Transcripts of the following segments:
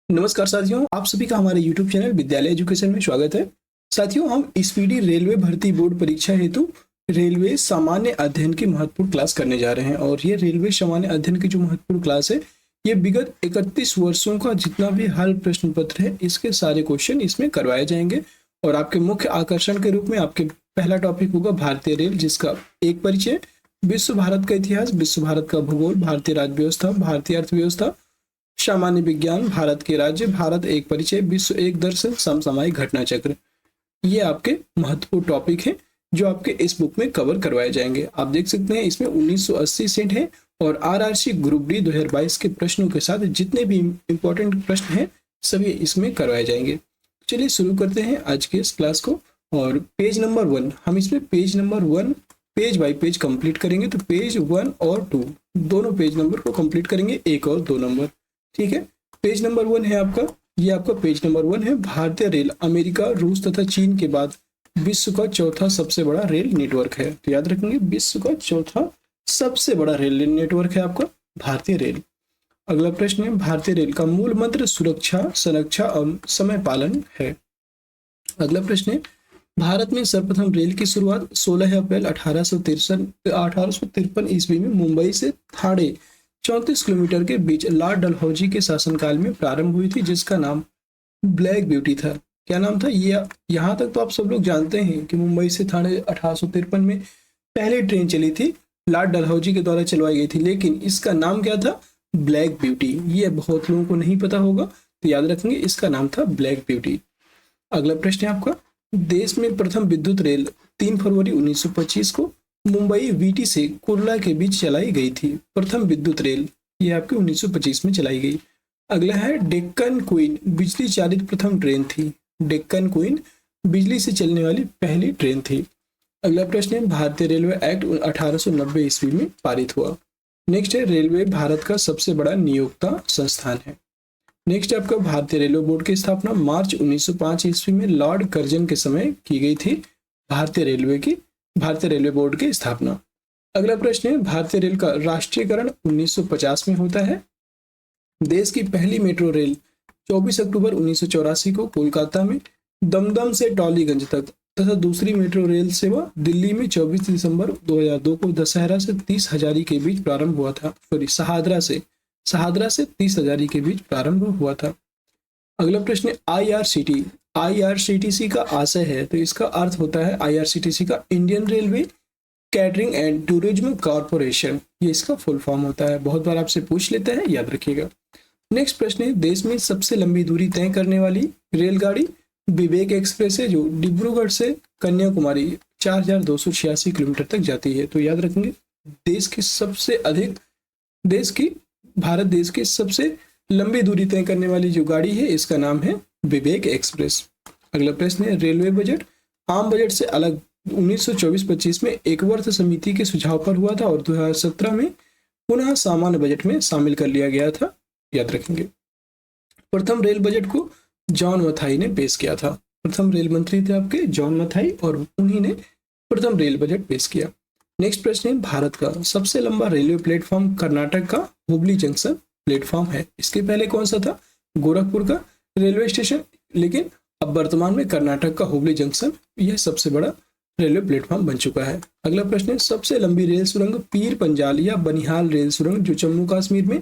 नमस्कार साथियों, आप सभी का हमारे YouTube चैनल विद्यालय एजुकेशन में स्वागत है। साथियों, हम स्पीडी रेलवे भर्ती बोर्ड परीक्षा हेतु रेलवे सामान्य अध्ययन की महत्वपूर्ण क्लास करने जा रहे हैं और ये रेलवे सामान्य अध्ययन की जो महत्वपूर्ण क्लास है, ये विगत 31 वर्षों का जितना भी हल प्रश्न पत्र है, इसके सारे क्वेश्चन इसमें करवाए जाएंगे। और आपके मुख्य आकर्षण के रूप में आपके पहला टॉपिक होगा भारतीय रेल, जिसका एक परिचय, विश्व भारत का इतिहास, विश्व भारत का भूगोल, भारतीय राज्य व्यवस्था, भारतीय अर्थव्यवस्था, सामान्य विज्ञान, भारत के राज्य, भारत एक परिचय, विश्व एक दर्शन, समसामयिक घटना चक्र। ये आपके महत्वपूर्ण टॉपिक हैं जो आपके इस बुक में कवर करवाए जाएंगे। आप देख सकते हैं इसमें 1980 सेट है और आरआरसी ग्रुप डी 2022 के प्रश्नों के साथ जितने भी इंपॉर्टेंट प्रश्न हैं सभी इसमें करवाए जाएंगे। चलिए शुरू करते हैं आज के इस क्लास को। और पेज नंबर 1, हम इसमें page number 1 page bye page complete करेंगे। तो पेज 1 और 2 दोनों पेज नंबर को कंप्लीट करेंगे, 1 और 2 नंबर। ठीक है, पेज नंबर 1 है आपका, ये आपका पेज नंबर 1 है। भारतीय रेल अमेरिका, रूस तथा चीन के बाद विश्व का चौथा सबसे बड़ा रेल नेटवर्क है। तो याद रखेंगे, विश्व का चौथा सबसे बड़ा रेल नेटवर्क है आपका भारतीय रेल। अगला प्रश्न है, भारतीय रेल का मूल मंत्र सुरक्षा, संरक्षा और समय पालन है। अगला प्रश्न है, भारत में सर्वप्रथम रेल की शुरुआत 16 अप्रैल 1853 ईस्वी में मुंबई से ठाणे 34 किलोमीटर के बीच लॉर्ड डलहौजी के शासनकाल में प्रारंभ हुई थी, जिसका नाम ब्लैक ब्यूटी था। क्या नाम था ये? यहाँ तक तो आप सब लोग जानते हैं कि मुंबई से ठाणे 1853 में पहली ट्रेन चली थी, लॉर्ड डलहौजी के द्वारा चलवाई गई थी, लेकिन इसका नाम क्या था? Black beauty. ये बहुत लोगों को नहीं पता होगा, तो याद रखेंगे इसका नाम था ब्लैक ब्यूटी। अगला प्रश्न है आपका, देश में प्रथम विद्युत रेल 3 फरवरी 1925 को मुंबई वीटी से कुर्ला के बीच चलाई गई थी। प्रथम विद्युत रेल ये आपकी 1925 में चलाई गई। अगला है, डेक्कन क्वीन बिजली चालित प्रथम ट्रेन थी। डेक्कन क्वीन बिजली से चलने वाली पहली ट्रेन थी। अगला प्रश्न है, भारतीय रेलवे एक्ट 1890 ईस्वी में पारित हुआ। नेक्स्ट है, रेलवे भारत का सबसे बड़ा नियोक्ता संस्थान है। नेक्स्ट है आपका, भारतीय रेलवे बोर्ड की स्थापना मार्च 1905 ईस्वी में लॉर्ड कर्जन के समय की गई थी। भारतीय रेलवे बोर्ड की स्थापना। अगला प्रश्न है, भारतीय रेल का राष्ट्रीयकरण 1950 में होता है। देश की पहली मेट्रो रेल 24 अक्टूबर 1984 को कोलकाता में दमदम से टॉलीगंज तक तथा दूसरी मेट्रो रेल सेवा दिल्ली में 24 दिसंबर 2002 को दशहरा से 30 हजारी के बीच प्रारंभ हुआ था। सॉरी, शहादरा से 30 हजारी के बीच प्रारंभ हुआ था। अगला प्रश्न है, आईआरसीटीसी का आशय है, तो इसका अर्थ होता है आईआरसीटीसी का Indian railway catering and tourism corporation, ये इसका फुल फॉर्म होता है। बहुत बार आपसे पूछ लेते हैं, याद रखिएगा। नेक्स्ट प्रश्न है, देश में सबसे लंबी दूरी तय करने वाली रेलगाड़ी विवेक एक्सप्रेस है, जो डिब्रूगढ़ से कन्याकुमारी 4286 किलोमीटर तक जाती है। तो याद रखेंगे, भारत देश की सबसे लंबी दूरी तय करने वाली जो गाड़ी है, इसका नाम है विवेक एक्सप्रेस। अगला प्रश्न है, रेलवे बजट आम बजट से अलग 1924-25 में एकवर्ष समिति के सुझाव पर हुआ था और 2017 में पुनः सामान्य बजट में शामिल कर लिया गया था। याद रखेंगे, प्रथम रेल बजट को जॉन मथाई ने पेश किया था। प्रथम रेल मंत्री थे आपके जॉन मथाई और उन्हीं ने प्रथम रेल बजट पेश किया। नेक्स्ट प्रश्न है, भारत का सबसे लंबा रेलवे प्लेटफॉर्म कर्नाटक का हुबली जंक्शन प्लेटफॉर्म है। इसके पहले कौन सा था? गोरखपुर का रेलवे स्टेशन, लेकिन अब वर्तमान में कर्नाटक का हुबली जंक्शन यह सबसे बड़ा रेलवे प्लेटफॉर्म बन चुका है। अगला प्रश्न है, सबसे लंबी रेल सुरंग पीर पंजाल या बनिहाल रेल सुरंग, जो जम्मू कश्मीर में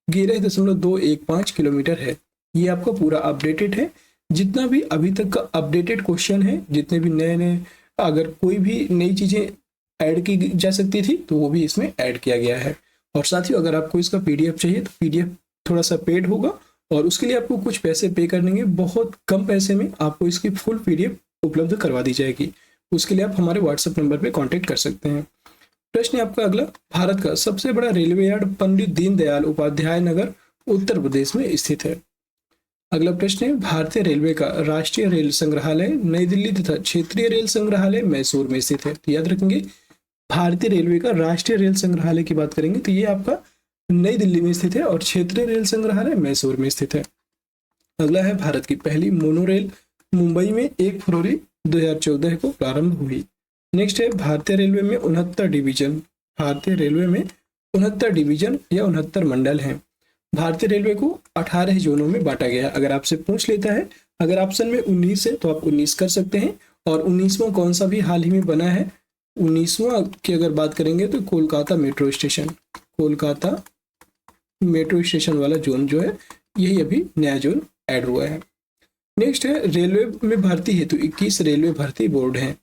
11.215 किलोमीटर है। ये आपका पूरा अपडेटेड है। जितना भी अभी तक का अपडेटेड क्वेश्चन है, जितने भी नए अगर कोई भी नई चीजें ऐड की जा सकती थी तो वो भी इसमें ऐड किया गया है। और साथियों, अगर आपको इसका पीडीएफ चाहिए तो पीडीएफ थोड़ा सा पेड होगा और उसके लिए आपको कुछ पैसे पे करने, बहुत कम पैसे में आपको इसकी फुल पीडीएफ उपलब्ध करवा दी जाएगी। उसके लिए आप हमारे व्हाट्सएप नंबर पे कांटेक्ट कर सकते हैं। प्रश्न है आपका अगला, भारत का सबसे बड़ा रेलवे यार्ड पंडित दीनदयाल उपाध्याय नगर उत्तर प्रदेश में स्थित है। अगला प्रश्न है, भारतीय रेलवे का राष्ट्रीय रेल संग्रहालय नई दिल्ली तथा क्षेत्रीय रेल संग्रहालय मैसूर में स्थित है। तो याद रखेंगे, भारतीय रेलवे का राष्ट्रीय रेल संग्रहालय की बात करेंगे तो ये आपका नई दिल्ली में स्थित है और क्षेत्रीय रेल संग्रहालय मैसूर में स्थित है। अगला है, भारत की पहली मोनोरेल मुंबई में 1 फरवरी 2014 को प्रारंभ हुई। नेक्स्ट है, भारतीय रेलवे में 69 डिवीजन या 69 मंडल हैं। भारतीय रेलवे को 18 जोनों में बांटा गया है। अगर आपसे पूछ लेता है, अगर ऑप्शन में 19 है तो आप 19 कर सकते हैं। और 19वां कौन सा भी हाल ही में बना है, 19वां की अगर बात करेंगे तो Kolkata metro station, Kolkata metro station वाला जोन जो है यही अभी नया जोन ऐड हुआ है। नेक्स्ट है रेलवे में भर्ती हेतु 21 रेलवे भर्ती बोर्ड हैं।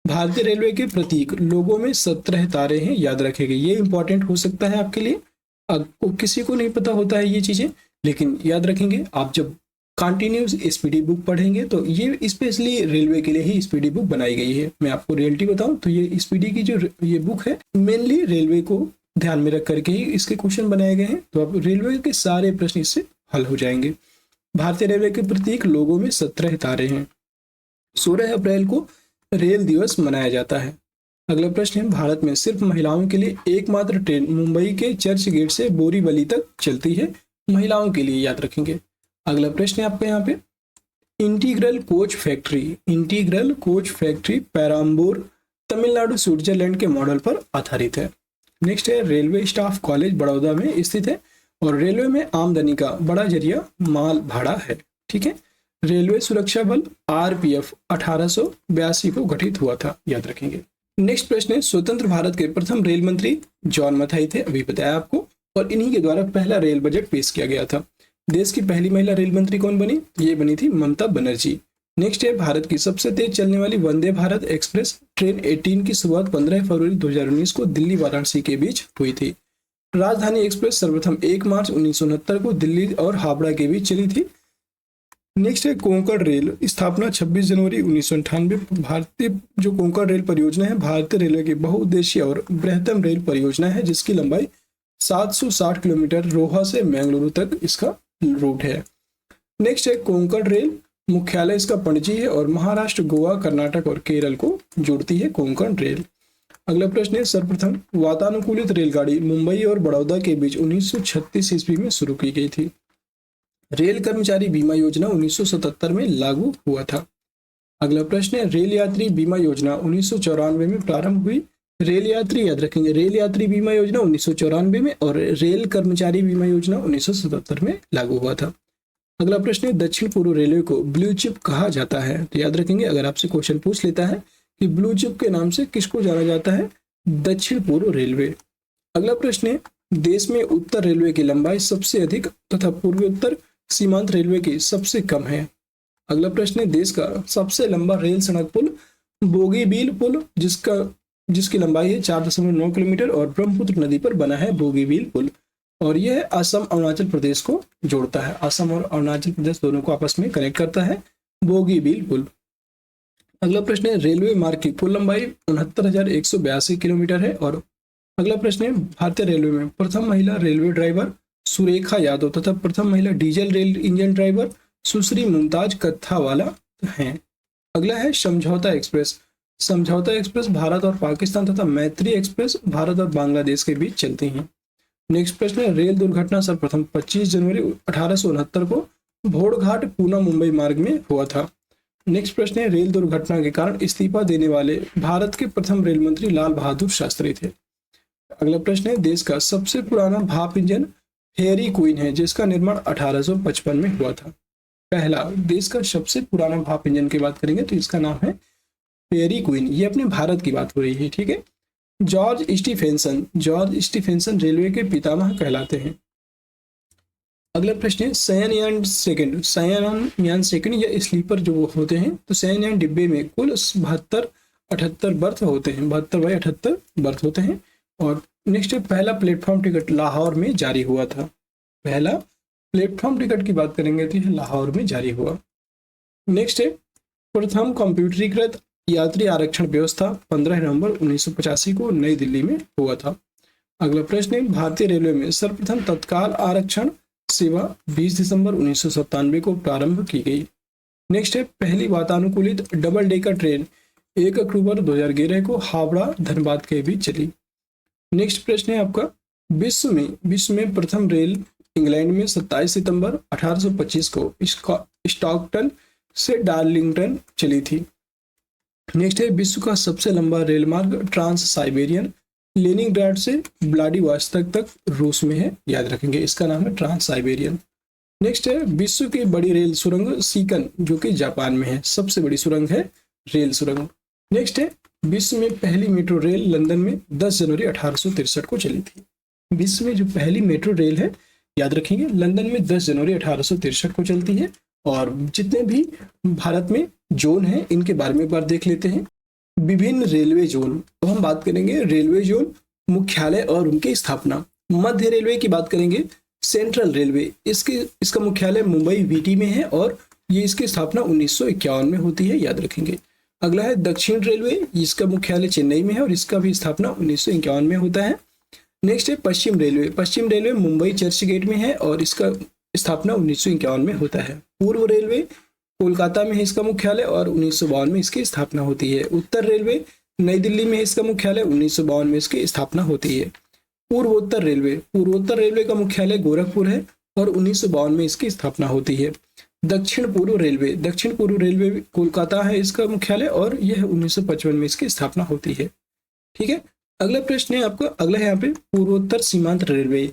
भारतीय रेलवे के प्रतीक लोगों में 17 तारे हैं, याद रखेंगे, ये इंपॉर्टेंट हो सकता है आपके लिए। आपको किसी को नहीं पता होता है ये चीजें, लेकिन याद रखेंगे आप जब कंटिन्यूस स्पीडी बुक पढ़ेंगे तो ये स्पेशली रेलवे के लिए ही स्पीडी बुक बनाई गई है। मैं आपको रियलिटी बताऊं तो ये स्पीडी की जो ये बुक है मेनली रेलवे को ध्यान में रख करके ही इसके क्वेश्चन बनाए गए हैं। तो अब रेलवे के सारे प्रश्न इससे हल हो जाएंगे। भारतीय रेलवे के प्रतीक लोगों में 17 तारे हैं। 16 अप्रैल को रेल दिवस मनाया जाता है। अगला प्रश्न है, भारत में सिर्फ महिलाओं के लिए एकमात्र ट्रेन मुंबई के चर्च गेट से बोरीवली तक चलती है, महिलाओं के लिए, याद रखेंगे। अगला प्रश्न है आपका यहाँ पे, integral coach factory Perambur Tamil Nadu Switzerland के मॉडल पर आधारित है। नेक्स्ट है, रेलवे स्टाफ कॉलेज बड़ौदा में स्थित है और रेलवे में आमदनी का बड़ा जरिया माल भाड़ा है। ठीक है। रेलवे सुरक्षा बल आरपीएफ 1882 को गठित हुआ था, याद रखेंगे। नेक्स्ट प्रश्न है, स्वतंत्र भारत के प्रथम रेल मंत्री जॉन मथाई थे, अभी बताया आपको, और इन्हीं के द्वारा पहला रेल बजट पेश किया गया था। देश की पहली महिला रेल मंत्री कौन बनी? ये बनी थी ममता बनर्जी। नेक्स्ट है, भारत की सबसे तेज चलने वाली वंदे भारत एक्सप्रेस ट्रेन 18 की शुरुआत 15 फरवरी 2019 को दिल्ली वाराणसी के बीच हुई थी। राजधानी एक्सप्रेस सर्वप्रथम 1 मार्च 1969 को दिल्ली और हावड़ा के बीच चली थी। नेक्स्ट है, कोंकण रेल स्थापना 26 जनवरी 1998। भारतीय जो कोंकण रेल परियोजना है भारतीय रेलवे की बहुउद्देशीय और बृहत्तम रेल परियोजना है, जिसकी लंबाई 760 किलोमीटर, रोहा से मैंगलुरु तक इसका रूट है। नेक्स्ट है, कोंकण रेल मुख्यालय इसका पणजी है और महाराष्ट्र, गोवा, कर्नाटक और केरल को जोड़ती है कोंकण रेल। अगला प्रश्न है, सर्वप्रथम वातानुकूलित रेलगाड़ी मुंबई और बड़ौदा के बीच 1936 ईस्वी में शुरू की गई थी। रेल कर्मचारी बीमा योजना 1977 में लागू हुआ था। अगला प्रश्न है, रेल यात्री बीमा योजना 1994 में प्रारंभ हुई। रेल यात्री, याद रखेंगे, रेल यात्री बीमा योजना 1994 में और रेल कर्मचारी बीमा योजना 1977 में लागू हुआ था। अगला प्रश्न है, दक्षिण पूर्व रेलवे को ब्लू चिप कहा जाता है, तो याद रखेंगे, अगर आपसे क्वेश्चन पूछ लेता है कि ब्लू चिप के नाम से किसको जाना जाता है, दक्षिण पूर्व रेलवे। अगला प्रश्न है, देश में उत्तर रेलवे की लंबाई सबसे अधिक तथा पूर्वोत्तर सीमांत रेलवे की सबसे कम है। अगला प्रश्न है, देश का सबसे लंबा रेल सड़क पुल बोगीबील पुल, जिसकी लंबाई है 4.9 किलोमीटर और ब्रह्मपुत्र नदी पर बना है बोगीबील पुल, और यह असम अरुणाचल प्रदेश को जोड़ता है। असम और अरुणाचल प्रदेश दोनों को आपस में कनेक्ट करता है बोगीबील पुल। अगला प्रश्न है, रेलवे मार्ग की कुल लंबाई 69,182 किलोमीटर है। और अगला प्रश्न है, भारतीय रेलवे में प्रथम महिला रेलवे ड्राइवर सुरेखा यादव तथा प्रथम महिला डीजल रेल इंजन ड्राइवर सुश्री मुमताज कत्थावाला हैं। अगला है, समझौता एक्सप्रेस। समझौता एक्सप्रेस भारत और पाकिस्तान तथा मैत्री एक्सप्रेस भारत और बांग्लादेश के बीच चलती हैं। नेक्स्ट प्रश्न है, रेल दुर्घटना सर्वप्रथम 25 जनवरी 1869 को भोरघाट पूना मुंबई मार्ग में हुआ था। नेक्स्ट प्रश्न है, रेल दुर्घटना के कारण इस्तीफा देने वाले भारत के प्रथम रेल मंत्री लाल बहादुर शास्त्री थे। अगला प्रश्न है, देश का सबसे पुराना भाप इंजन फेयरी क्वीन है, जिसका निर्माण 1855 में हुआ था। पहला देश का सबसे पुराना भाप इंजन की बात करेंगे तो इसका नाम है फेयरी क्वीन, ये अपने भारत की बात हो रही है। ठीक है। जॉर्ज स्टीफेंसन रेलवे के पितामह कहलाते हैं। अगला प्रश्न है, शयनयान सेकंड या स्लीपर जो होते हैं, तो शयनयान डिब्बे में कुल 72-78 बर्थ होते हैं, 72/78 बर्थ होते हैं। और नेक्स्ट है, पहला प्लेटफॉर्म टिकट लाहौर में जारी हुआ था। पहला प्लेटफॉर्म टिकट की बात करेंगे तो यह लाहौर में जारी हुआ। नेक्स्ट है, प्रथम कंप्यूटरीकृत यात्री आरक्षण व्यवस्था 15 नवंबर 1985 को नई दिल्ली में हुआ था। अगला प्रश्न है, भारतीय रेलवे में सर्वप्रथम तत्काल आरक्षण सेवा 20 दिसंबर 1997 को प्रारंभ की गई। नेक्स्ट है, पहली वातानुकूलित डबल डेकर ट्रेन 1 अक्टूबर 2011 को हावड़ा धनबाद के बीच चली। नेक्स्ट प्रश्न है आपका, विश्व में प्रथम रेल इंग्लैंड में 27 सितंबर 1825 को स्टॉकटन से डार्लिंगटन चली थी। नेक्स्ट है, विश्व का सबसे लंबा रेल मार्ग ट्रांस साइबेरियन लेनिनग्राड से व्लादिवोस्तोक तक रूस में है, याद रखेंगे। इसका नाम है ट्रांस साइबेरियन। नेक्स्ट है विश्व की बड़ी रेल सुरंग सीकन, जो कि जापान में है, सबसे बड़ी सुरंग है रेल सुरंग। नेक्स्ट है विश्व में पहली मेट्रो रेल लंदन में 10 जनवरी 1863 को चली थी। विश्व में जो पहली मेट्रो रेल है, याद रखेंगे, लंदन में 10 जनवरी 1863 को चलती है। और जितने भी भारत में जोन है इनके बारे में एक बार देख लेते हैं। विभिन्न रेलवे जोन, तो हम बात करेंगे रेलवे जोन मुख्यालय और उनकी स्थापना। मध्य रेलवे की बात करेंगे, सेंट्रल रेलवे, इसका मुख्यालय मुंबई वीटी में है और ये इसकी स्थापना 1951 में होती है, याद रखेंगे। अगला है दक्षिण रेलवे, इसका मुख्यालय चेन्नई में है और इसका भी स्थापना 1951 में होता है। नेक्स्ट है पश्चिम रेलवे। पश्चिम रेलवे मुंबई चर्च गेट में है और इसका स्थापना 1951 में होता है। पूर्व रेलवे कोलकाता में है इसका मुख्यालय और 1952 में इसकी स्थापना होती है। उत्तर रेलवे नई दिल्ली में है इसका मुख्यालय, 1952 में इसकी स्थापना होती है। पूर्वोत्तर रेलवे का मुख्यालय गोरखपुर है और 1952 में इसकी स्थापना होती है। दक्षिण पूर्व रेलवे कोलकाता है इसका मुख्यालय और यह 1955 में इसकी स्थापना होती है। ठीक है, अगला प्रश्न है आपका, अगला है यहाँ पे पूर्वोत्तर सीमांत रेलवे,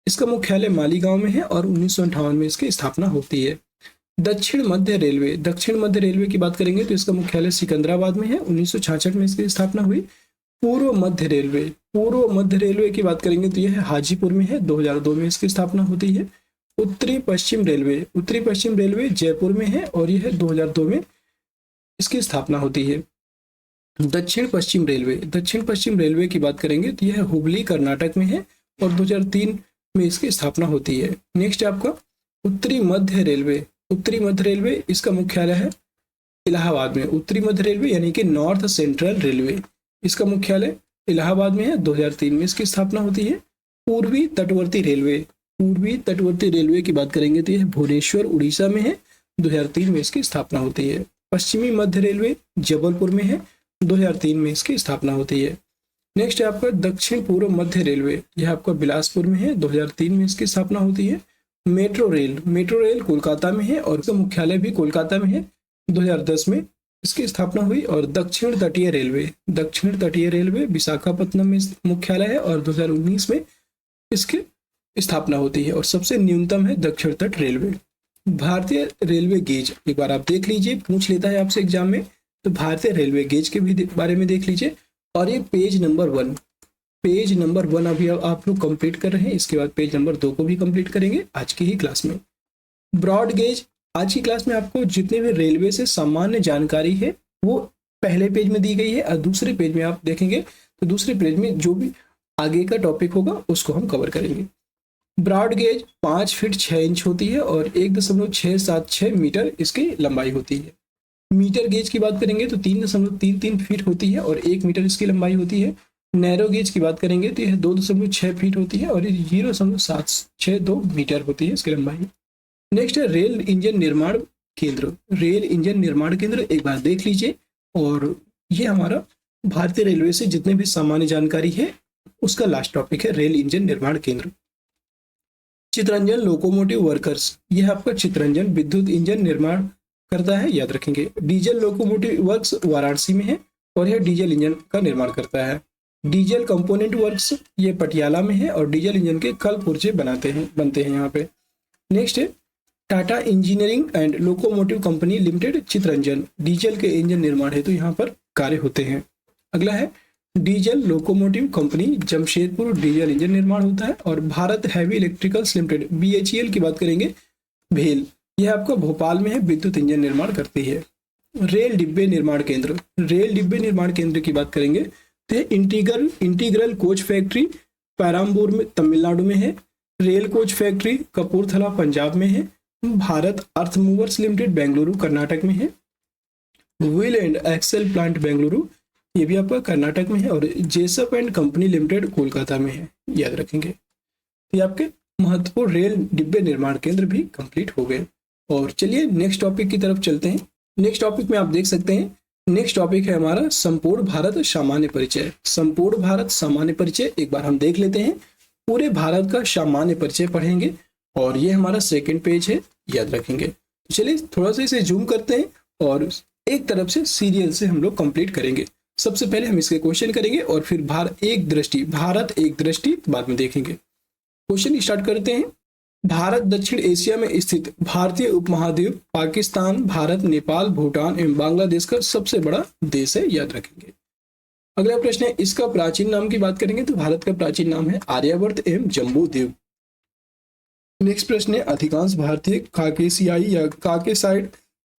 इसका मुख्यालय मालीगांव में है और 1958 में इसकी स्थापना होती है। दक्षिण मध्य रेलवे की बात करेंगे तो इसका मुख्यालय सिकंदराबाद में है, 1966 में इसकी स्थापना हुई। पूर्व मध्य रेलवे की बात करेंगे तो यह हाजीपुर में है, 2002 में इसकी स्थापना होती है। उत्तरी पश्चिम रेलवे जयपुर में है और यह 2002 में इसकी स्थापना होती है। दक्षिण पश्चिम रेलवे की बात करेंगे तो यह हुबली कर्नाटक में है और 2003 में इसकी स्थापना होती है। नेक्स्ट है आपका उत्तरी मध्य रेलवे, इसका मुख्यालय है इलाहाबाद में। उत्तरी मध्य रेलवे यानी कि नॉर्थ सेंट्रल रेलवे, इसका मुख्यालय इलाहाबाद में है, 2003 में इसकी स्थापना होती है। पूर्वी तटवर्ती रेलवे की बात करेंगे तो यह भुवनेश्वर उड़ीसा में है, 2003 में इसकी स्थापना होती है। पश्चिमी मध्य रेलवे जबलपुर में है, 2003 में इसकी स्थापना होती है। नेक्स्ट है आपका दक्षिण पूर्व मध्य रेलवे, यह आपका बिलासपुर में है, 2003 में इसकी स्थापना होती है। मेट्रो रेल कोलकाता में है और इसका मुख्यालय भी कोलकाता में है, 2010 में इसकी स्थापना हुई। और दक्षिण तटीय रेलवे विशाखापत्तनम में मुख्यालय है और 2019 में इसकी स्थापना होती है। और सबसे न्यूनतम है दक्षिण तट रेलवे। भारतीय रेलवे गेज, एक बार आप देख लीजिए, पूछ लेता है आपसे एग्जाम में, तो भारतीय रेलवे गेज के भी बारे में देख लीजिए। और ये पेज नंबर 1 अभी आप लोग कंप्लीट कर रहे हैं, इसके बाद पेज नंबर 2 को भी कंप्लीट करेंगे आज की ही क्लास में। ब्रॉड गेज, आज की क्लास में आपको जितने भी रेलवे से सामान्य जानकारी है वो पहले पेज में दी गई है और दूसरे पेज में आप देखेंगे तो दूसरे पेज में जो भी आगे का टॉपिक होगा उसको हम कवर करेंगे। ब्रॉड गेज 5 फीट 6 इंच होती है और 1.676 मीटर इसकी लंबाई होती है। मीटर गेज की बात करेंगे तो 3.33 फीट होती है और 1 मीटर इसकी लंबाई होती है। नैरो गेज की बात करेंगे तो यह 2.6 फीट होती है और 0.762 मीटर होती है इसकी लंबाई। नेक्स्ट है रेल इंजन निर्माण केंद्र, एक बार देख लीजिए। और ये हमारा भारतीय रेलवे से जितने भी सामान्य जानकारी है उसका लास्ट टॉपिक है, रेल इंजन निर्माण केंद्र। चितरंजन लोकोमोटिव वर्कर्स, यह आपका चितरंजन विद्युत इंजन निर्माण करता है, याद रखेंगे। डीजल लोकोमोटिव वर्क्स वाराणसी में है और यह डीजल इंजन का निर्माण करता है। डीजल कंपोनेंट वर्क्स ये पटियाला में है और डीजल इंजन के कल पुर्जे बनते हैं यहाँ पे। नेक्स्ट है Tata engineering and locomotive company limited Chittaranjan, diesel के इंजन निर्माण हेतु यहाँ पर कार्य होते हैं। अगला है diesel locomotive company Jamshedpur, diesel engine निर्माण होता है। और Bharat heavy electricals limited BHEL की बात करेंगे, भेल, यह आपका भोपाल में है, विद्युत इंजन निर्माण करती है। रेल डिब्बे निर्माण केंद्र की बात करेंगे तो इंटीग्रल कोच फैक्ट्री पैराम्बूर में तमिलनाडु में है। Rail coach factory Kapurthala Punjab में है। Bharat earth movers limited Bengaluru Karnataka में है। Wheel and axle plant Bengaluru, ये भी आपका कर्नाटक में है। और Jessop and company limited Kolkata में है, याद रखेंगे। ये आपके महत्वपूर्ण रेल डिब्बे निर्माण केंद्र भी कंप्लीट हो गए। और चलिए नेक्स्ट टॉपिक की तरफ चलते हैं। नेक्स्ट टॉपिक में आप देख सकते हैं, नेक्स्ट टॉपिक है हमारा संपूर्ण भारत सामान्य परिचय। एक बार हम देख लेते हैं, पूरे भारत का सामान्य परिचय पढ़ेंगे और ये हमारा सेकंड पेज है, याद रखेंगे। चलिए थोड़ा सा इसे जूम करते हैं और एक तरफ से सीरियल से हम लोग कंप्लीट करेंगे। सबसे पहले हम इसके क्वेश्चन करेंगे और फिर भारत एक दृष्टि बाद में देखेंगे। क्वेश्चन स्टार्ट करते हैं। भारत दक्षिण एशिया में स्थित भारतीय उपमहाद्वीप, पाकिस्तान, भारत, नेपाल, भूटान एवं बांग्लादेश का सबसे बड़ा देश है, याद रखेंगे। अगला प्रश्न है, इसका प्राचीन नाम की बात करेंगे तो भारत का प्राचीन नाम है आर्यावर्त एवं जम्बू द्वीप। नेक्स्ट प्रश्न है, अधिकांश भारतीय काकेशियाई या काकेसाइड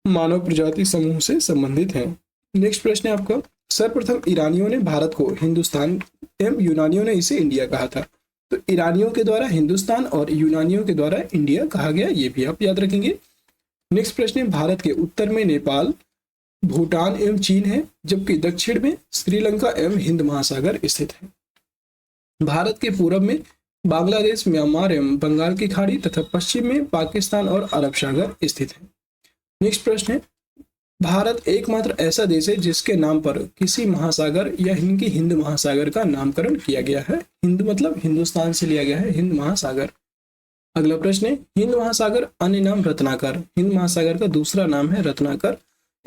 मानव प्रजाति समूह से संबंधित हैं। नेक्स्ट प्रश्न है आपका, सर्वप्रथम ईरानियों ने भारत को हिंदुस्तान एवं यूनानियों ने इसे इंडिया कहा था। तो ईरानियों के द्वारा हिंदुस्तान और यूनानियों के द्वारा इंडिया कहा गया, ये भी आप याद रखेंगे। नेक्स्ट प्रश्न है, भारत के उत्तर में नेपाल, भूटान एवं चीन है, जबकि दक्षिण में श्रीलंका एवं हिंद महासागर स्थित है। भारत के पूर्व में बांग्लादेश, म्यांमार एवं बंगाल की खाड़ी तथा पश्चिम में पाकिस्तान और अरब सागर स्थित है। नेक्स्ट प्रश्न है, भारत एकमात्र ऐसा देश है जिसके नाम पर किसी महासागर या इनकी हिंद महासागर का नामकरण किया गया है। हिंद मतलब हिंदुस्तान से लिया गया है हिंद महासागर। अगला प्रश्न है, हिंद महासागर अन्य नाम रत्नाकर। हिंद महासागर का दूसरा नाम है रत्नाकर।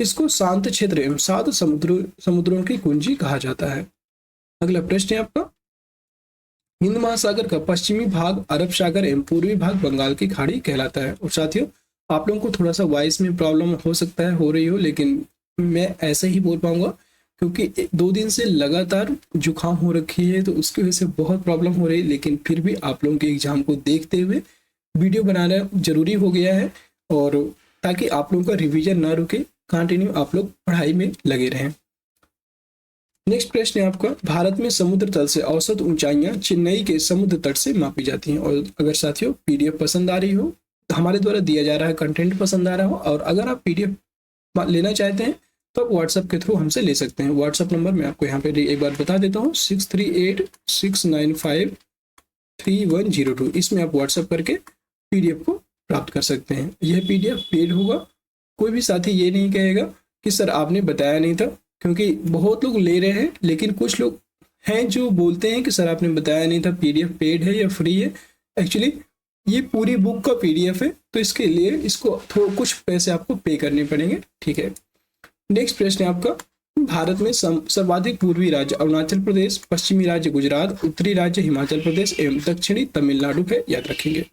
इसको शांत क्षेत्र एवं 7 समुद्रों की कुंजी कहा जाता है। अगला प्रश्न है आपका, हिंद महासागर का पश्चिमी भाग अरब सागर एवं पूर्वी भाग बंगाल की खाड़ी कहलाता है। और साथियों, आप लोगों को थोड़ा सा वॉइस में प्रॉब्लम हो सकता है, हो रही हो, लेकिन मैं ऐसे ही बोल पाऊंगा क्योंकि 2 दिन से लगातार जुकाम हो रखी है, तो उसकी वजह से बहुत प्रॉब्लम हो रही है। लेकिन फिर भी आप लोगों के एग्जाम को देखते हुए वीडियो बनाना जरूरी हो गया है, और ताकि आप लोगों का रिवीजन ना रुके, कंटिन्यू आप लोग पढ़ाई में लगे रहें। नेक्स्ट प्रश्न है आपका, भारत में समुद्र तल से औसत ऊंचाइयां चेन्नई के समुद्र तट से मापी जाती हैं। और अगर साथियों पीडीएफ पसंद आ रही हो, हमारे द्वारा दिया जा रहा है कंटेंट पसंद आ रहा हो, और अगर आप पीडीएफ लेना चाहते हैं तो आप व्हाट्सएप के थ्रू हमसे ले सकते हैं। व्हाट्सएप नंबर मैं आपको यहाँ पे एक बार बता देता हूँ, 6386953102। इसमें आप व्हाट्सएप करके पीडीएफ को प्राप्त कर सकते हैं। यह पीडीएफ पेड होगा। कोई भी साथी ये नहीं कहेगा कि सर आपने बताया नहीं था, क्योंकि बहुत लोग ले रहे हैं, लेकिन कुछ लोग हैं जो बोलते हैं कि सर आपने बताया नहीं था, पीडीएफ पेड है या फ्री है। एक्चुअली ये पूरी बुक का पीडीएफ है, तो इसके लिए इसको थोड़ा कुछ पैसे आपको पे करने पड़ेंगे, ठीक है। नेक्स्ट प्रश्न है आपका, भारत में सर्वाधिक पूर्वी राज्य अरुणाचल प्रदेश, पश्चिमी राज्य गुजरात, उत्तरी राज्य हिमाचल प्रदेश एवं दक्षिणी तमिलनाडु है, याद रखेंगे।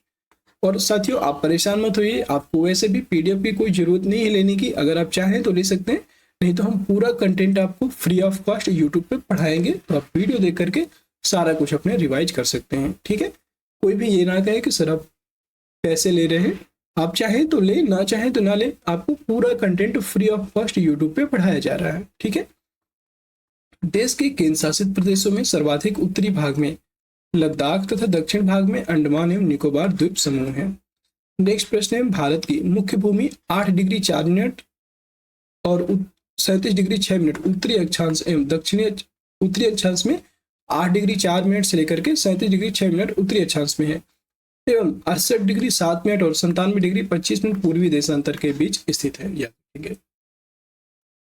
और साथियों आप परेशान मत होइए, आपको वैसे भी पीडीएफ की कोई जरूरत नहीं है लेने की। अगर आप चाहें तो ले सकते हैं, नहीं तो हम पूरा कंटेंट आपको फ्री ऑफ कॉस्ट यूट्यूब पे पढ़ाएंगे, तो आप वीडियो देख करके सारा कुछ अपने रिवाइज कर सकते हैं, ठीक है। कोई भी ये ना कहे कि सर आप पैसे ले रहे हैं, आप चाहें तो ले, ना चाहें तो ना ले, आपको पूरा content free of cost YouTube पे पढ़ाया जा रहा है, ठीक है। देश के केंद्र शासित प्रदेशों में सर्वाधिक उत्तरी भाग में लद्दाख तथा दक्षिण भाग में अंडमान एवं निकोबार द्वीप समूह है। नेक्स्ट प्रश्न है, भारत की मुख्य भूमि 8 डिग्री 4 मिनट और 37 डिग्री 6 मिनट उत्तरी अक्षांश एवं दक्षिणी उत्तरी अक्षांश में 8 डिग्री 4 मिनट से लेकर के 37 डिग्री 6 मिनट उत्तरी अक्षांश में है, एवं 68 डिग्री 7 मिनट और 97 डिग्री 25 मिनट पूर्वी देशांतर के बीच स्थित है, याद रखेंगे।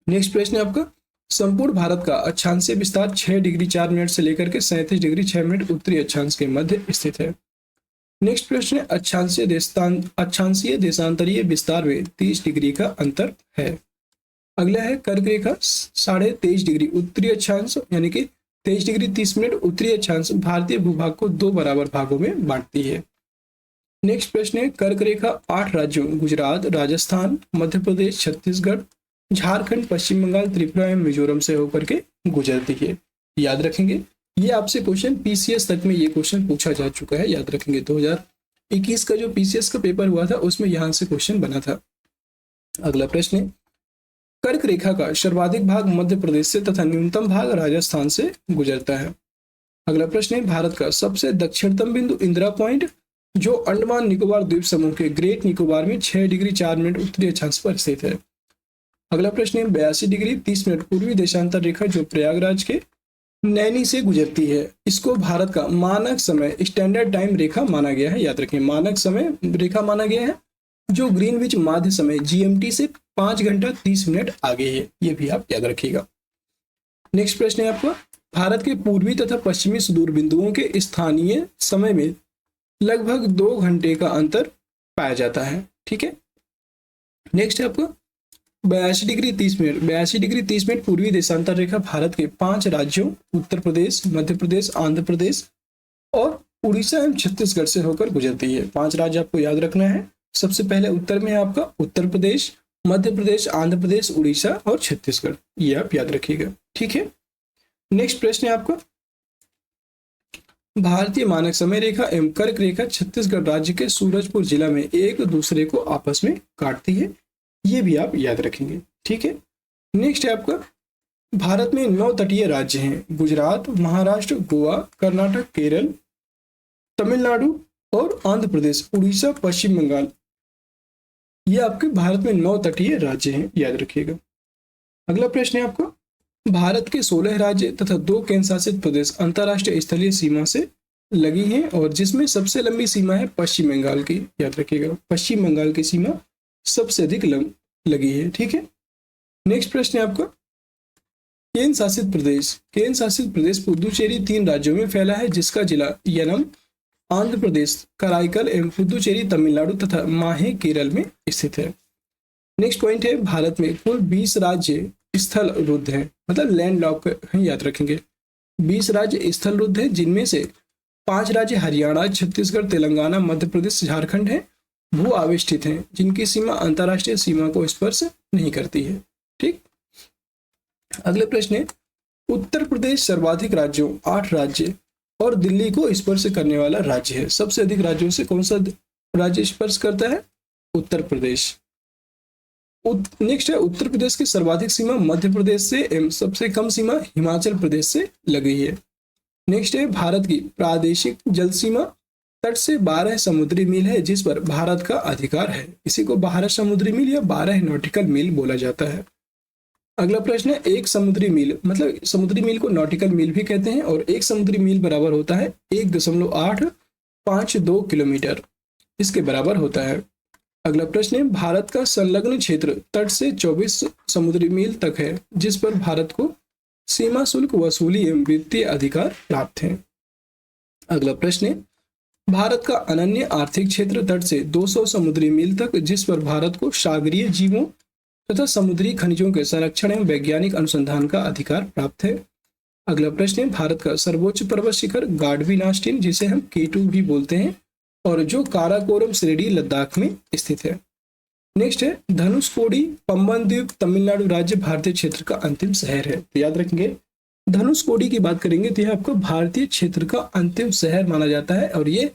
नेक्स्ट प्रश्न है आपका, संपूर्ण भारत का अक्षांशीय विस्तार 6 डिग्री 4 मिनट से लेकर के 37 डिग्री 6 मिनट उत्तरी अक्षांश के मध्य स्थित है। नेक्स्ट प्रश्न है, अक्षांशीय देशांतरीय विस्तार में 30 डिग्री का अंतर है। अगला है, कर्क रेखा 23.5 डिग्री उत्तरी अक्षांश यानी कि 23 डिग्री 30 मिनट उत्तरी अक्षांश भारतीय भूभाग को 2 बराबर भागों में बांटती है। नेक्स्ट प्रश्न है, कर्क रेखा 8 राज्यों गुजरात, राजस्थान, मध्य प्रदेश, छत्तीसगढ़, झारखंड, पश्चिम बंगाल, त्रिपुरा एवं मिजोरम से होकर के गुजरती है, याद रखेंगे। ये आपसे क्वेश्चन पीसीएस तक में ये क्वेश्चन पूछा जा चुका है, याद रखेंगे। 2021 का जो पीसीएस का पेपर हुआ था उसमें यहाँ से क्वेश्चन बना था। अगला प्रश्न है, कर्क रेखा का सर्वाधिक भाग मध्य प्रदेश से तथा न्यूनतम भाग राजस्थान से गुजरता है। अगला प्रश्न है, भारत का सबसे दक्षिणतम बिंदु इंदिरा पॉइंट जो अंडमान निकोबार द्वीप समूह के ग्रेट निकोबार में 6 डिग्री 4 मिनट उत्तरी अक्षांश पर स्थित है। अगला प्रश्न है, 82 डिग्री 30 मिनट पूर्वी देशांतर रेखा जो प्रयागराज के नैनी से गुजरती है, इसको भारत का मानक समय स्टैंडर्ड टाइम रेखा माना गया है, याद रखें। मानक समय रेखा माना गया है जो ग्रीनविच माध्य समय जीएमटी से 5 घंटा 30 मिनट आगे है, ये भी आप याद रखिएगा। नेक्स्ट प्रश्न है आपका, भारत के पूर्वी तथा पश्चिमी सुदूर बिंदुओं के स्थानीय समय में लगभग 2 घंटे का अंतर पाया जाता है, ठीक है। नेक्स्ट है आपका, 82 डिग्री 30 मिनट पूर्वी देशांतर रेखा भारत के 5 राज्यों उत्तर प्रदेश, मध्य प्रदेश, आंध्र प्रदेश और उड़ीसा एवं छत्तीसगढ़ से होकर गुजरती है। 5 राज्य आपको याद रखना है। सबसे पहले उत्तर में है आपका उत्तर प्रदेश, मध्य प्रदेश, आंध्र प्रदेश, उड़ीसा और छत्तीसगढ़, ये आप याद रखिएगा। ठीक है, नेक्स्ट प्रश्न है आपका, भारतीय मानक समय रेखा एवं कर्क रेखा छत्तीसगढ़ राज्य के सूरजपुर जिला में एक दूसरे को आपस में काटती है, ये भी आप याद रखेंगे। ठीक है, नेक्स्ट है आपका, भारत में 9 तटीय राज्य हैं, गुजरात, महाराष्ट्र, गोवा, कर्नाटक, केरल, तमिलनाडु और आंध्र प्रदेश, उड़ीसा, पश्चिम बंगाल, ये आपके भारत में 9 तटीय राज्य हैं, याद रखिएगा। अगला प्रश्न है आपका, भारत के 16 राज्य तथा 2 केंद्र शासित प्रदेश अंतर्राष्ट्रीय स्थलीय सीमा से लगी हैं और जिसमें सबसे लंबी सीमा है पश्चिम बंगाल की, याद रखिएगा। पश्चिम बंगाल की सीमा सबसे अधिक लगी है। ठीक है, नेक्स्ट प्रश्न है आपका, केंद्र शासित प्रदेश पुदुचेरी 3 राज्यों में फैला है जिसका जिला यनम आंध्र प्रदेश, कराईकल एवं पुदुचेरी तमिलनाडु तथा माहे केरल में स्थित है। नेक्स्ट पॉइंट है, भारत में कुल 20 राज्य स्थल रुद्ध है, मतलब लैंड लॉक है, याद रखेंगे। 20 राज्य स्थल रुद्ध है जिनमें से 5 राज्य हरियाणा, छत्तीसगढ़, तेलंगाना, मध्य प्रदेश, झारखंड है भू आविष्ठित हैं जिनकी सीमा अंतर्राष्ट्रीय सीमा को स्पर्श नहीं करती है। ठीक, अगले प्रश्न है, उत्तर प्रदेश सर्वाधिक राज्यों 8 राज्य और दिल्ली को स्पर्श करने वाला राज्य है। सबसे अधिक राज्यों से कौन सा राज्य स्पर्श करता है? उत्तर प्रदेश। नेक्स्ट है, उत्तर प्रदेश की सर्वाधिक सीमा मध्य प्रदेश से एवं सबसे कम सीमा हिमाचल प्रदेश से लगी है। नेक्स्ट है, भारत की प्रादेशिक जल सीमा तट से 12 समुद्री मील है जिस पर भारत का अधिकार है। इसी को 12 समुद्री मील या 12 नॉटिकल मील बोला जाता है। अगला प्रश्न है, एक समुद्री मील, मतलब समुद्री मील को नॉटिकल मील भी कहते हैं और एक समुद्री मील बराबर होता है 1.852 किलोमीटर, इसके बराबर होता है। अगला प्रश्न है, भारत का संलग्न क्षेत्र तट से 24 समुद्री मील तक है जिस पर भारत को सीमा शुल्क वसूली एवं वित्तीय अधिकार प्राप्त है। अगला प्रश्न है, भारत का अनन्य आर्थिक क्षेत्र तट से 200 समुद्री मील तक जिस पर भारत को सागरीय जीवों तथा समुद्री खनिजों के संरक्षण एवं वैज्ञानिक अनुसंधान का अधिकार प्राप्त है। अगला प्रश्न है, भारत का सर्वोच्च पर्वत शिखर गाडविन आस्टिन जिसे हम K2 भी बोलते हैं और जो काराकोरम श्रेणी लद्दाख में स्थित है। नेक्स्ट है, धनुषकोडी पंबन द्वीप तमिलनाडु राज्य भारतीय क्षेत्र का अंतिम शहर है। तो याद रखेंगे, धनुषकोडी की बात करेंगे तो यह आपको भारतीय क्षेत्र का अंतिम शहर माना जाता है और ये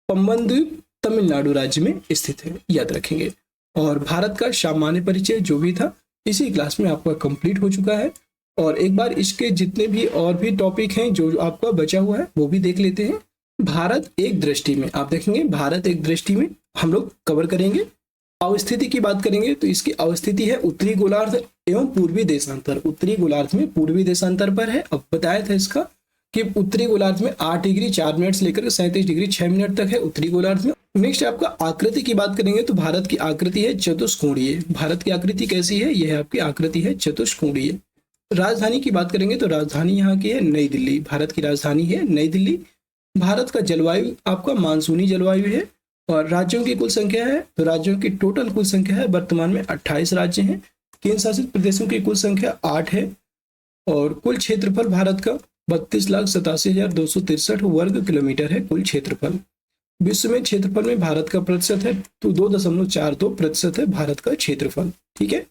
पंबन द्वीप तमिलनाडु राज्य में स्थित है, याद रखेंगे। और भारत का सामान्य परिचय जो भी था इसी क्लास में आपका कंप्लीट हो चुका है और एक बार इसके जितने भी और भी टॉपिक हैं जो आपका बचा हुआ है वो भी देख लेते हैं। भारत एक दृष्टि में आप देखेंगे, भारत एक दृष्टि में हम लोग कवर करेंगे। अवस्थिति की बात करेंगे तो इसकी अवस्थिति है उत्तरी गोलार्ध एवं पूर्वी देशांतर। उत्तरी गोलार्ध में पूर्वी देशांतर पर है। अब बताया था इसका कि उत्तरी गोलार्ध में 8 डिग्री 4 मिनट से लेकर 37 डिग्री 6 मिनट तक है उत्तरी गोलार्ध में। नेक्स्ट आपका आकृति की बात करेंगे तो भारत की आकृति है चतुष्कोणीय। भारत की आकृति कैसी है? यह आपकी आकृति है चतुष्कोणीय। राजधानी की बात करेंगे तो राजधानी यहाँ की है नई दिल्ली। भारत की राजधानी है नई दिल्ली। भारत का जलवायु आपका मानसूनी जलवायु है और राज्यों की कुल संख्या है तो राज्यों की टोटल कुल संख्या है वर्तमान में 28 राज्य हैं। केंद्र शासित प्रदेशों की कुल संख्या 8 है और कुल क्षेत्रफल भारत का 32,87,263 वर्ग किलोमीटर है कुल क्षेत्रफल। विश्व में क्षेत्रफल में भारत का प्रतिशत है तो 2.42% है भारत का क्षेत्रफल। ठीक है,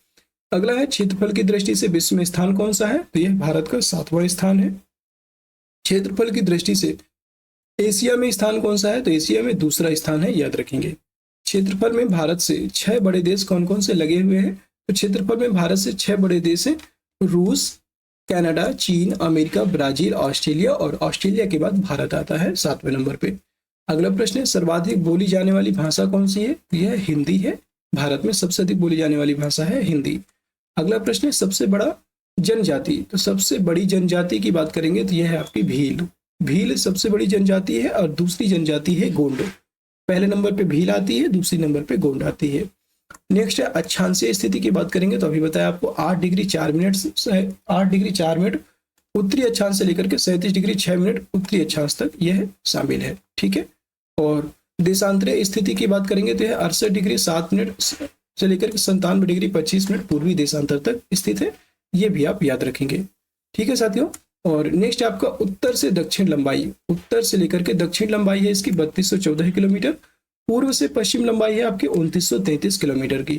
अगला है क्षेत्रफल की दृष्टि से विश्व में स्थान कौन सा है? तो यह भारत का 7वां स्थान है। क्षेत्रफल की दृष्टि से एशिया में स्थान कौन सा है? तो एशिया में दूसरा स्थान है, याद रखेंगे। क्षेत्रफल में भारत से 6 बड़े देश कौन कौन से लगे हुए हैं? तो क्षेत्रफल में भारत से 6 बड़े देश हैं, रूस, कनाडा, चीन, अमेरिका, ब्राजील, ऑस्ट्रेलिया और ऑस्ट्रेलिया के बाद भारत आता है 7वें नंबर पे। अगला प्रश्न है, सर्वाधिक बोली जाने वाली भाषा कौन सी है? यह हिंदी है। भारत में सबसे अधिक बोली जाने वाली भाषा है हिंदी। अगला प्रश्न है, सबसे बड़ा जनजाति। तो सबसे बड़ी जनजाति की बात करेंगे तो यह है आपकी भील। भील सबसे बड़ी जनजाति है और दूसरी जनजाति है गोंड। पहले नंबर पे भील आती है, दूसरी नंबर पे गोंड आती है। नेक्स्ट है अक्षांशीय स्थिति की बात करेंगे तो अभी बताया आपको 8 डिग्री 4 मिनट उत्तरी अक्षांश से लेकर के 37 डिग्री 6 मिनट उत्तरी अक्षांश तक यह शामिल है। ठीक है, और देशांतरीय स्थिति की बात करेंगे तो यह 68 डिग्री 7 मिनट से लेकर के 97 डिग्री 25 मिनट पूर्वी देशांतर तक स्थित है, ये भी आप याद रखेंगे। ठीक है साथियों। और नेक्स्ट आपका उत्तर से दक्षिण लंबाई, उत्तर से लेकर के दक्षिण लंबाई है इसकी 3214 किलोमीटर, पूर्व से पश्चिम लंबाई है आपकी 2933 किलोमीटर की।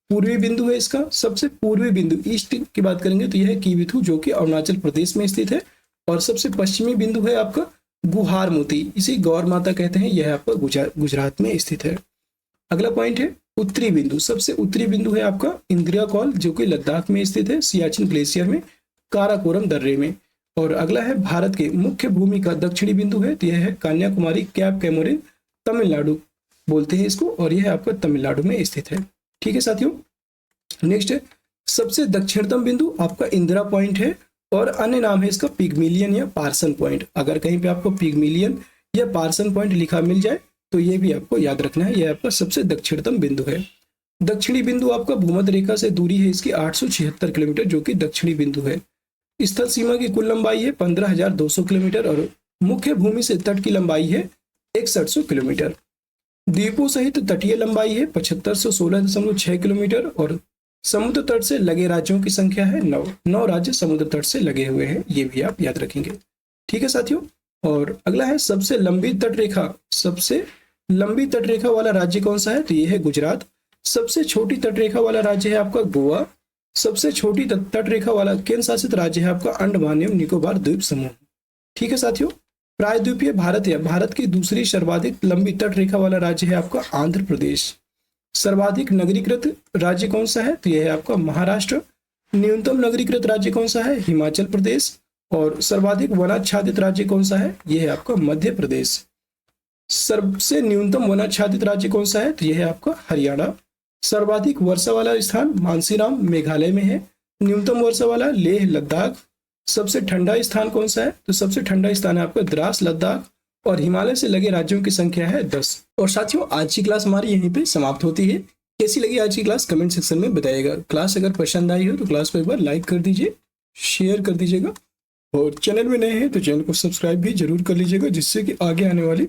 पूर्वी बिंदु है इसका, सबसे पूर्वी बिंदु ईस्ट की बात करेंगे तो यह है कीविथु जो कि अरुणाचल प्रदेश में स्थित है। और सबसे पश्चिमी बिंदु है आपका गुहार मोती, इसी गौर माता कहते हैं, यह आपका गुजरात में स्थित है। अगला पॉइंट है उत्तरी बिंदु, सबसे उत्तरी बिंदु है आपका इंदिरा कॉल जो कि लद्दाख में स्थित है, सियाचिन ग्लेशियर में, काराकोरम दर्रे में। और अगला है भारत के मुख्य भूमि का दक्षिणी बिंदु है, तो यह है कन्याकुमारी, कैप कैमोरिन, तमिलनाडु बोलते हैं इसको, और यह आपका तमिलनाडु में स्थित है। ठीक है साथियों। नेक्स्ट है सबसे दक्षिणतम बिंदु आपका इंदिरा पॉइंट है, और अन्य नाम है इसका पिग्मिलियन या पार्सन पॉइंट। अगर कहीं पे आपको पिग्मिलियन या पार्सन पॉइंट लिखा मिल जाए तो ये भी आपको याद रखना है, यह आपका सबसे दक्षिणतम बिंदु है। दक्षिणी बिंदु आपका भूमध्य रेखा से दूरी है इसकी 876 किलोमीटर जो कि दक्षिणी बिंदु है। स्थल सीमा की कुल लंबाई है 15,200 किलोमीटर, और मुख्य भूमि से तट की लंबाई है 6100 किलोमीटर। द्वीपों सहित तटीय लंबाई है 7516.6 किलोमीटर, और समुद्र तट से लगे राज्यों की संख्या है 9 राज्य समुद्र तट से लगे हुए हैं, ये भी आप याद रखेंगे। ठीक है साथियों। और अगला है सबसे लंबी तटरेखा, सबसे लंबी तटरेखा वाला राज्य कौन सा है, तो ये है गुजरात। सबसे छोटी तटरेखा वाला राज्य है आपका गोवा। सबसे छोटी तटरेखा वाला केंद्र शासित राज्य है आपका अंडमान एवं निकोबार द्वीप समूह। ठीक है साथियों। प्रायद्वीपीय भारत या भारत की दूसरी सर्वाधिक लंबी तटरेखा वाला राज्य है आपका आंध्र प्रदेश। सर्वाधिक नगरीकृत राज्य कौन सा है, तो यह है आपका महाराष्ट्र। न्यूनतम नगरीकृत राज्य कौन सा है, हिमाचल प्रदेश। और सर्वाधिक वनाच्छादित राज्य कौन सा है, यह है आपका मध्य प्रदेश। सबसे न्यूनतम वनाच्छादित राज्य कौन सा है, तो यह है आपका हरियाणा। सर्वाधिक वर्षा वाला स्थान मानसीराम मेघालय में है। न्यूनतम वर्षा वाला लेह लद्दाख। सबसे ठंडा स्थान कौन सा है, तो सबसे ठंडा स्थान है आपका द्रास लद्दाख। और हिमालय से लगे राज्यों की संख्या है 10। और साथियों आज की क्लास हमारी यहीं पे समाप्त होती है। कैसी लगी आज की क्लास कमेंट सेक्शन में बताइएगा। क्लास अगर पसंद आई हो तो क्लास को एक बार लाइक कर दीजिए, शेयर कर दीजिएगा, और चैनल में नए हैं तो चैनल को सब्सक्राइब भी जरूर कर लीजिएगा, जिससे कि आगे आने वाली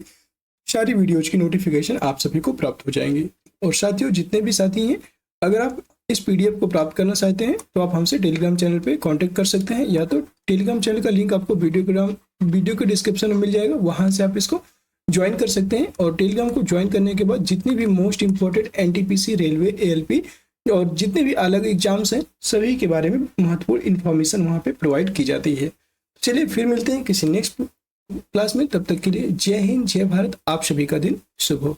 सारी वीडियोज की नोटिफिकेशन आप सभी को प्राप्त हो जाएंगी। और साथियों जितने भी साथी हैं, अगर आप इस पीडीएफ को प्राप्त करना चाहते हैं तो आप हमसे टेलीग्राम चैनल पे कांटेक्ट कर सकते हैं, या तो टेलीग्राम चैनल का लिंक आपको वीडियो के डिस्क्रिप्शन में मिल जाएगा, वहां से आप इसको ज्वाइन कर सकते हैं। और टेलीग्राम को ज्वाइन करने के बाद जितनी भी most important NTPC, railway, ALP और जितने भी अलग एग्जाम्स हैं सभी के बारे में महत्वपूर्ण इन्फॉर्मेशन वहाँ पे प्रोवाइड की जाती है। चलिए फिर मिलते हैं किसी नेक्स्ट क्लास में, तब तक के लिए जय हिंद, जय भारत, आप सभी का दिन शुभ हो।